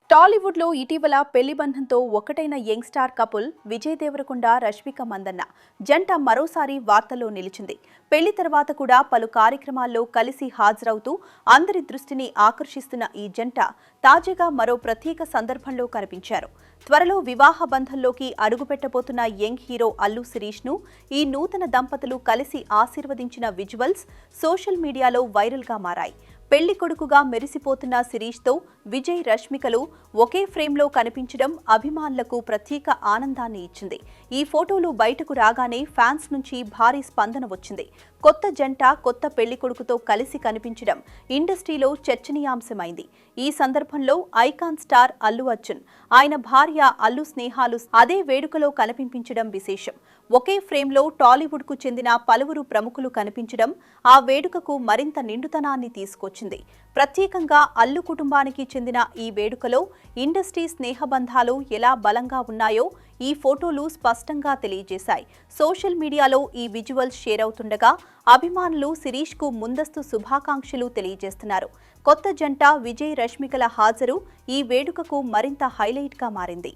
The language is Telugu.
టాలీవుడ్ లో ఇటీవల పెళ్లి బంధంతో ఒకటైన young star couple Vijay Deverakonda Rashmika Mandanna జంట మరోసారి వార్తల్లో నిలిచింది. పెళ్లి తర్వాత కూడా పలు కార్యక్రమాల్లో కలిసి హాజరవుతూ అందరి దృష్టిని ఆకర్షిస్తున్న ఈ జంట తాజాగా మరో ప్రత్యేక సందర్భంలో కనిపించారు. త్వరలో వివాహ బంధంలోకి అడుగుపెట్టబోతున్న యంగ్ హీరో అల్లు శిరీష్ ను ఈ నూతన దంపతులు కలిసి ఆశీర్వదించిన విజువల్స్ సోషల్ మీడియాలో వైరల్ గా మారాయి. పెళ్లి కొడుకుగా మెరిసిపోతున్న శిరీష్ తో విజయ్ రష్మికలు ఒకే ఫ్రేమ్లో కనిపించడం అభిమానులకు ప్రత్యేక ఆనందాన్ని ఇచ్చింది. ఈ ఫోటోలు బయటకు రాగానే ఫ్యాన్స్ నుంచి భారీ స్పందన వచ్చింది. కొత్త జంట కొత్త పెళ్లి కొడుకుతో కలిసి కనిపించడం ఇండస్ట్రీలో చర్చనీయాంశమైంది. ఈ సందర్భంలో ఐకాన్ స్టార్ అల్లు అర్జున్, ఆయన భార్య అల్లు స్నేహాలు అదే వేడుకలో కనిపించడం విశేషం. ఒకే ఫ్రేమ్లో టాలీవుడ్ కు చెందిన పలువురు ప్రముఖులు కనిపించడం ఆ వేడుకకు మరింత నిండుతనాన్ని తీసుకొచ్చింది. ప్రత్యేకంగా అల్లు కుటుంబానికి చెందిన ఈ వేడుకలో ఇండస్ట్రీ స్నేహబంధాలు ఎలా బలంగా ఉన్నాయో ఈ ఫోటోలు స్పష్టంగా తెలియజేశాయి. సోషల్ మీడియాలో ఈ విజువల్స్ షేర్ అవుతుండగా అభిమానులు శిరీష్ కు ముందస్తు శుభాకాంక్షలు తెలియజేస్తున్నారు. కొత్త జంట విజయ్ రష్మికల హాజరు ఈ వేడుకకు మరింత హైలైట్ గా మారింది.